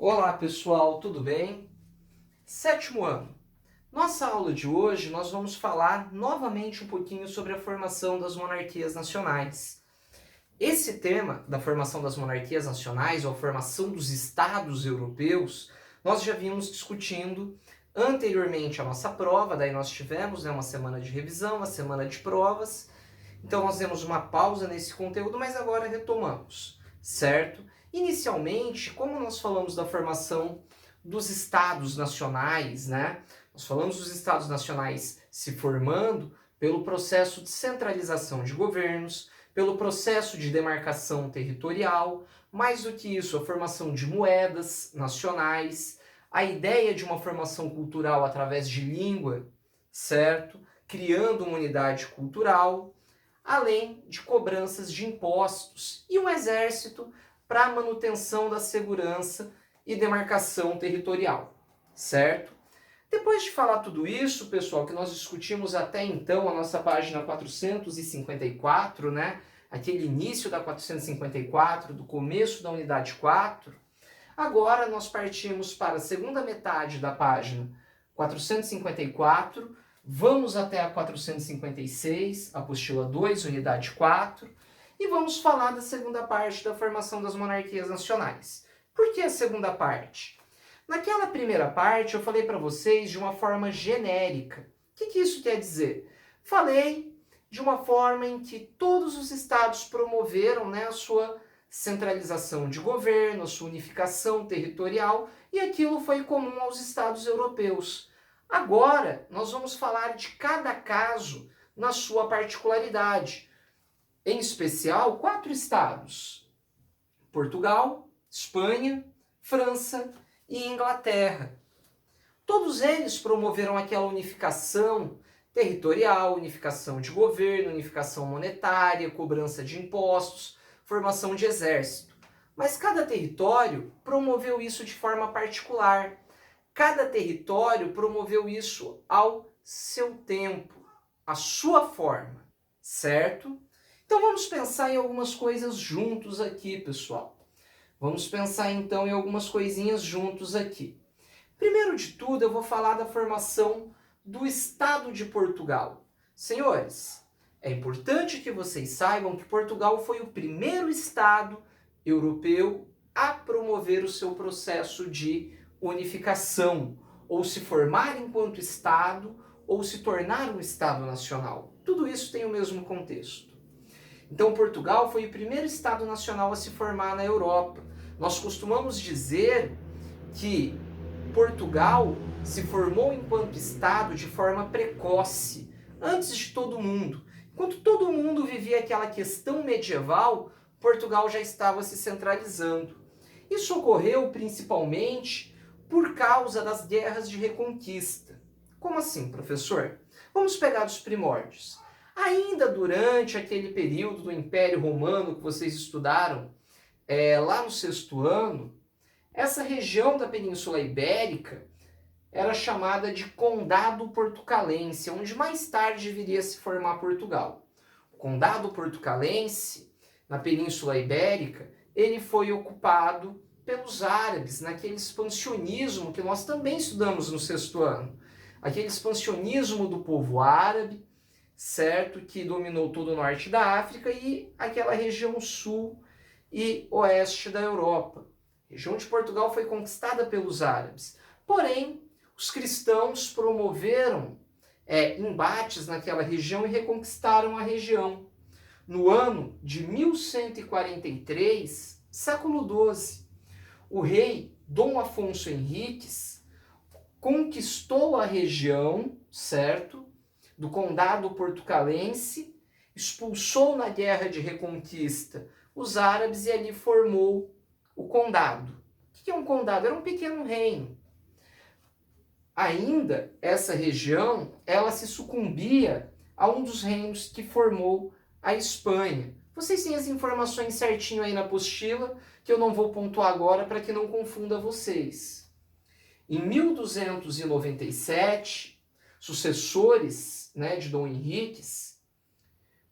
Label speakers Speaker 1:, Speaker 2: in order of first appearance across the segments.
Speaker 1: Olá pessoal, tudo bem? Sétimo ano. Nossa aula de hoje nós vamos falar novamente um pouquinho sobre a formação das monarquias nacionais. Esse tema da formação das monarquias nacionais, ou a formação dos estados europeus, nós já vimos discutindo anteriormente à nossa prova, daí nós tivemos uma semana de revisão, uma semana de provas, então nós demos uma pausa nesse conteúdo, mas agora retomamos, certo? Inicialmente, como nós falamos da formação dos estados nacionais, né? Nós falamos dos estados nacionais se formando pelo processo de centralização de governos, pelo processo de demarcação territorial, mais do que isso, a formação de moedas nacionais, a ideia de uma formação cultural através de língua, certo? Criando uma unidade cultural, além de cobranças de impostos e um exército para a manutenção da segurança e demarcação territorial, certo? Depois de falar tudo isso, pessoal, que nós discutimos até então, a nossa página 454, né? Aquele início da 454, do começo da unidade 4, agora nós partimos para a segunda metade da página 454, vamos até a 456, apostila 2, unidade 4, e vamos falar da segunda parte da formação das monarquias nacionais. Por que a segunda parte? Naquela primeira parte eu falei para vocês de uma forma genérica. O que isso quer dizer? Falei de uma forma em que todos os estados promoveram, a sua centralização de governo, a sua unificação territorial, e aquilo foi comum aos estados europeus. Agora, nós vamos falar de cada caso na sua particularidade. Em especial, 4 estados: Portugal, Espanha, França e Inglaterra. Todos eles promoveram aquela unificação territorial, unificação de governo, unificação monetária, cobrança de impostos, formação de exército. Mas cada território promoveu isso de forma particular. Cada território promoveu isso ao seu tempo, à sua forma, certo? Então vamos pensar em algumas coisas juntos aqui, pessoal. Vamos pensar então em algumas coisinhas juntos aqui. Primeiro de tudo, eu vou falar da formação do Estado de Portugal. Senhores, é importante que vocês saibam que Portugal foi o primeiro Estado europeu a promover o seu processo de unificação, ou se formar enquanto Estado, ou se tornar um Estado nacional. Tudo isso tem o mesmo contexto. Então, Portugal foi o primeiro Estado nacional a se formar na Europa. Nós costumamos dizer que Portugal se formou enquanto Estado de forma precoce, antes de todo mundo. Enquanto todo mundo vivia aquela questão medieval, Portugal já estava se centralizando. Isso ocorreu principalmente por causa das guerras de reconquista. Como assim, professor? Vamos pegar dos primórdios. Ainda durante aquele período do Império Romano que vocês estudaram lá no 6º ano, essa região da Península Ibérica era chamada de Condado Portucalense, onde mais tarde viria a se formar Portugal. O Condado Portucalense, na Península Ibérica, ele foi ocupado pelos árabes, naquele expansionismo que nós também estudamos no 6º ano. Aquele expansionismo do povo árabe, certo? Que dominou todo o norte da África e aquela região sul e oeste da Europa. A região de Portugal foi conquistada pelos árabes. Porém, os cristãos promoveram embates naquela região e reconquistaram a região. No ano de 1143, século XII, o rei Dom Afonso Henriques conquistou a região, certo, do Condado Portucalense, expulsou na Guerra de Reconquista os árabes e ali formou o condado. O que é um condado? Era um pequeno reino. Ainda essa região, ela se sucumbia a um dos reinos que formou a Espanha. Vocês têm as informações certinho aí na apostila, que eu não vou pontuar agora para que não confunda vocês. Em 1297, sucessores de Dom Henriques,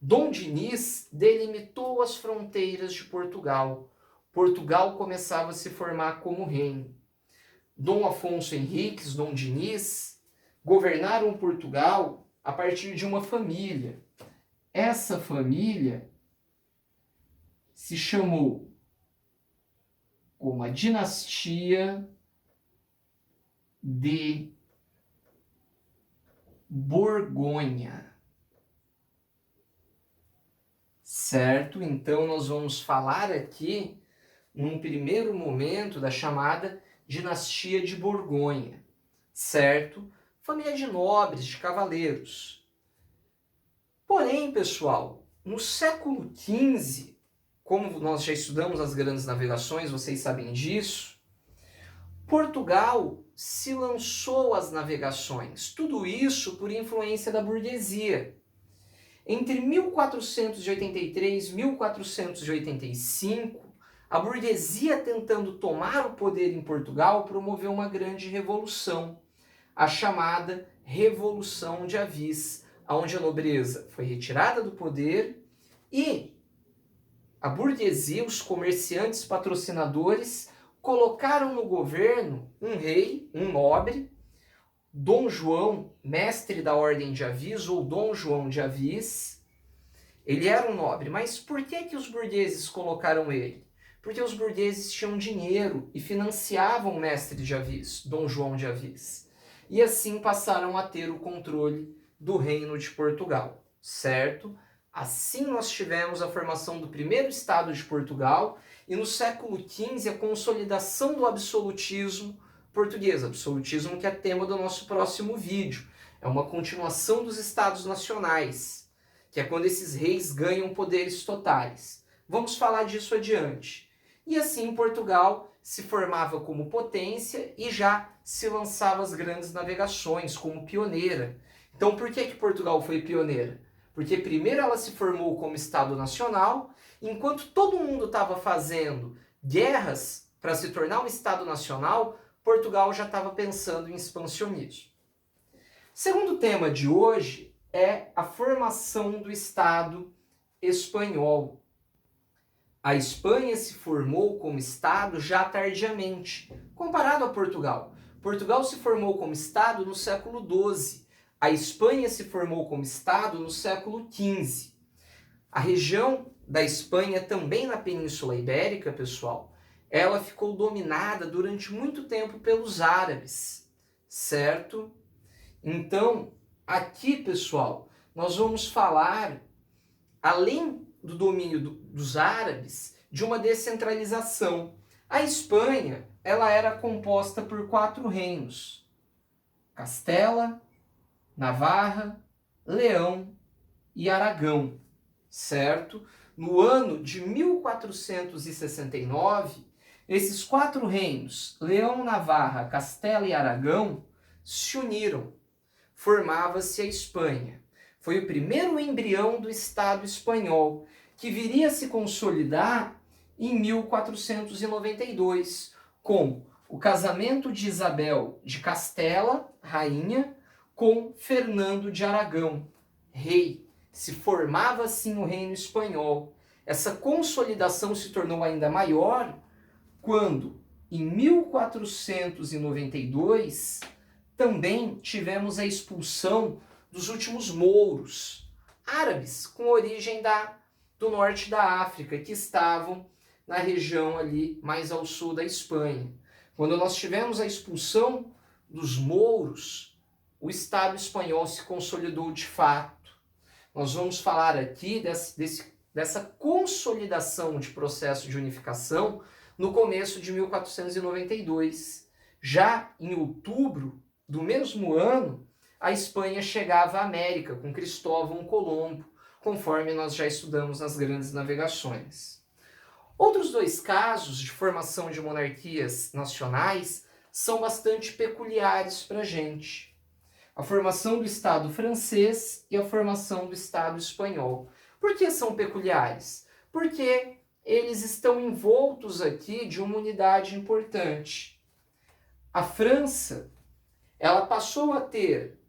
Speaker 1: Dom Dinis delimitou as fronteiras de Portugal. Portugal começava a se formar como reino. Dom Afonso Henriques, Dom Diniz, governaram Portugal a partir de uma família. Essa família se chamou como a Dinastia de Borgonha. Certo? Então nós vamos falar aqui, num primeiro momento, da chamada Dinastia de Borgonha. Certo? Família de nobres, de cavaleiros. Porém, pessoal, no século XV, como nós já estudamos as grandes navegações, vocês sabem disso, Portugal se lançou às navegações. Tudo isso por influência da burguesia. Entre 1483 e 1485, a burguesia, tentando tomar o poder em Portugal, promoveu uma grande revolução, a chamada Revolução de Avis, onde a nobreza foi retirada do poder e a burguesia, os comerciantes patrocinadores, colocaram no governo um rei, um nobre, Dom João, mestre da Ordem de Avis, ou Dom João de Avis. Ele era um nobre, mas por que os burgueses colocaram ele? Porque os burgueses tinham dinheiro e financiavam o mestre de Avis, Dom João de Avis. E assim passaram a ter o controle do Reino de Portugal, certo? Assim nós tivemos a formação do primeiro Estado de Portugal e no século XV a consolidação do absolutismo português, absolutismo que é tema do nosso próximo vídeo. É uma continuação dos Estados Nacionais, que é quando esses reis ganham poderes totais. Vamos falar disso adiante. E assim Portugal se formava como potência e já se lançava às grandes navegações como pioneira. Então por que Portugal foi pioneira? Porque primeiro ela se formou como Estado Nacional, enquanto todo mundo estava fazendo guerras para se tornar um Estado Nacional, Portugal já estava pensando em expansionismo. Segundo tema de hoje é a formação do Estado espanhol. A Espanha se formou como Estado já tardiamente, comparado a Portugal. Portugal se formou como Estado no século XII. A Espanha se formou como Estado no século XV. A região da Espanha, também na Península Ibérica, pessoal, ela ficou dominada durante muito tempo pelos árabes, certo? Então, aqui, pessoal, nós vamos falar, além do domínio dos árabes, de uma descentralização. A Espanha, ela era composta por 4 reinos: Castela, Navarra, Leão e Aragão, certo? No ano de 1469, esses 4 reinos, Leão, Navarra, Castela e Aragão, se uniram. Formava-se a Espanha. Foi o primeiro embrião do Estado espanhol, que viria a se consolidar em 1492, com o casamento de Isabel de Castela, rainha, com Fernando de Aragão, rei. Se formava assim o reino espanhol. Essa consolidação se tornou ainda maior quando, em 1492, também tivemos a expulsão dos últimos mouros, árabes, com origem do norte da África, que estavam na região ali mais ao sul da Espanha. Quando nós tivemos a expulsão dos mouros, o Estado espanhol se consolidou de fato. Nós vamos falar aqui dessa consolidação de processo de unificação no começo de 1492. Já em outubro do mesmo ano, a Espanha chegava à América com Cristóvão Colombo, conforme nós já estudamos nas grandes navegações. Outros 2 casos de formação de monarquias nacionais são bastante peculiares para a gente: a formação do Estado francês e a formação do Estado espanhol. Por que são peculiares? Porque eles estão envoltos aqui de uma unidade importante. A França, ela passou a ter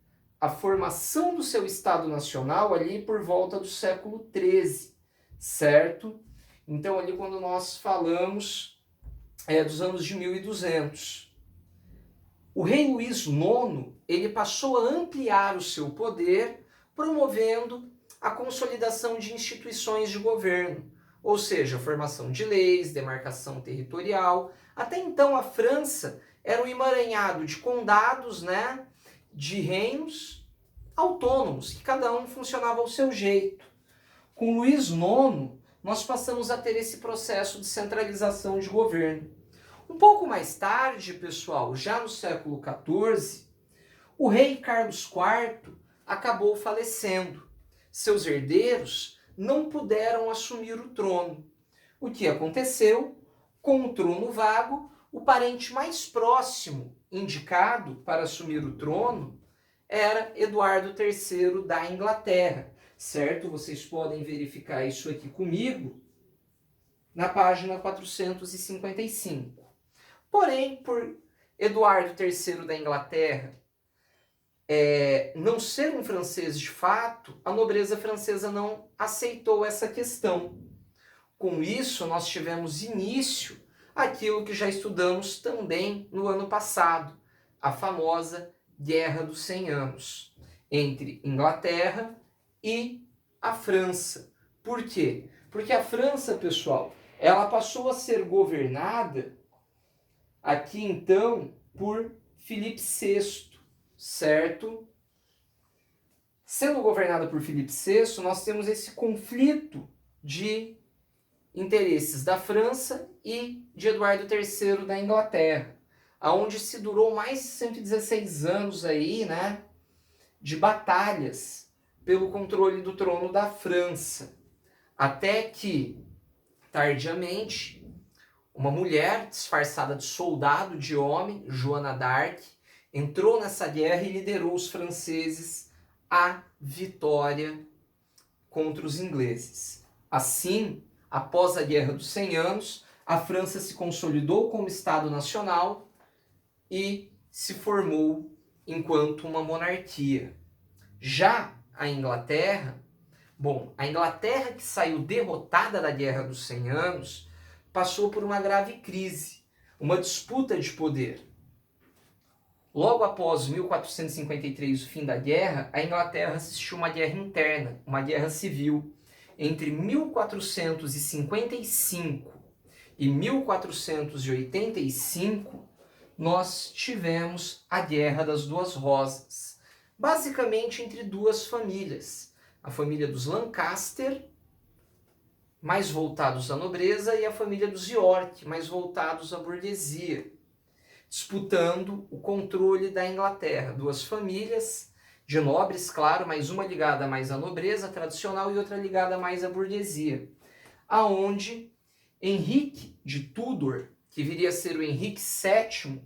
Speaker 1: a formação do seu Estado Nacional ali por volta do século XIII, certo? Então, ali quando nós falamos dos anos de 1200. O rei Luís IX, ele passou a ampliar o seu poder, promovendo a consolidação de instituições de governo, ou seja, a formação de leis, demarcação territorial. Até então a França era um emaranhado de condados, né, de reinos autônomos, que cada um funcionava ao seu jeito. Com Luís IX, nós passamos a ter esse processo de centralização de governo. Um pouco mais tarde, pessoal, já no século XIV, o rei Carlos IV acabou falecendo. Seus herdeiros não puderam assumir o trono. O que aconteceu? Com o trono vago, o parente mais próximo indicado para assumir o trono era Eduardo III da Inglaterra, certo? Vocês podem verificar isso aqui comigo na página 455. Porém, por Eduardo III da Inglaterra não ser um francês de fato, a nobreza francesa não aceitou essa questão. Com isso, nós tivemos início àquilo que já estudamos também no ano passado, a famosa Guerra dos 100 Anos, entre Inglaterra e a França. Por quê? Porque a França, pessoal, ela passou a ser governada aqui então por Filipe VI, certo? Sendo governada por Filipe VI, nós temos esse conflito de interesses da França e de Eduardo III da Inglaterra, aonde se durou mais de 116 anos aí, né, de batalhas pelo controle do trono da França, até que, tardiamente, uma mulher disfarçada de soldado, de homem, Joana d'Arc, entrou nessa guerra e liderou os franceses à vitória contra os ingleses. Assim, após a Guerra dos 100 Anos, a França se consolidou como Estado nacional e se formou enquanto uma monarquia. Já a Inglaterra, a Inglaterra que saiu derrotada da Guerra dos 100 Anos, passou por uma grave crise, uma disputa de poder. Logo após 1453, o fim da guerra, a Inglaterra assistiu uma guerra interna, uma guerra civil. Entre 1455 e 1485, nós tivemos a Guerra das Duas Rosas, basicamente entre duas famílias, a família dos Lancaster, mais voltados à nobreza, e a família dos York, mais voltados à burguesia, disputando o controle da Inglaterra. Duas famílias de nobres, claro, mas uma ligada mais à nobreza tradicional e outra ligada mais à burguesia, aonde Henrique de Tudor, que viria a ser o Henrique VII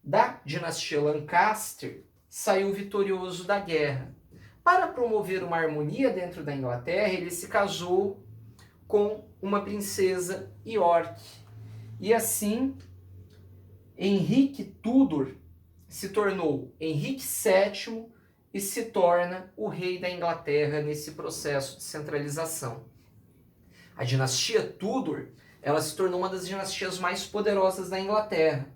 Speaker 1: da dinastia Lancaster, saiu vitorioso da guerra. Para promover uma harmonia dentro da Inglaterra, ele se casou com uma princesa York. E assim, Henrique Tudor se tornou Henrique VII e se torna o rei da Inglaterra nesse processo de centralização. A dinastia Tudor, ela se tornou uma das dinastias mais poderosas da Inglaterra.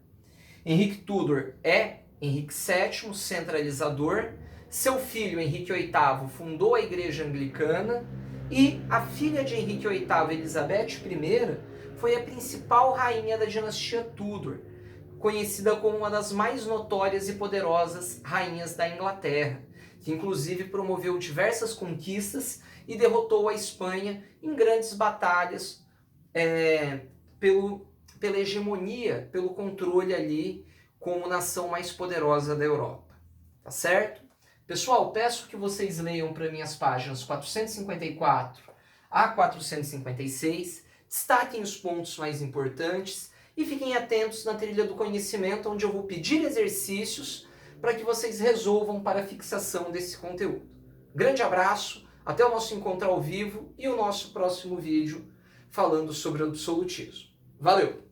Speaker 1: Henrique Tudor é Henrique VII, centralizador. Seu filho, Henrique VIII, fundou a Igreja Anglicana e a filha de Henrique VIII, Elizabeth I, foi a principal rainha da dinastia Tudor, conhecida como uma das mais notórias e poderosas rainhas da Inglaterra, que inclusive promoveu diversas conquistas e derrotou a Espanha em grandes batalhas pela hegemonia, pelo controle ali como nação mais poderosa da Europa. Tá certo? Pessoal, peço que vocês leiam para mim as páginas 454 a 456, destaquem os pontos mais importantes e fiquem atentos na trilha do conhecimento, onde eu vou pedir exercícios para que vocês resolvam para a fixação desse conteúdo. Grande abraço, até o nosso encontro ao vivo e o nosso próximo vídeo falando sobre absolutismo. Valeu!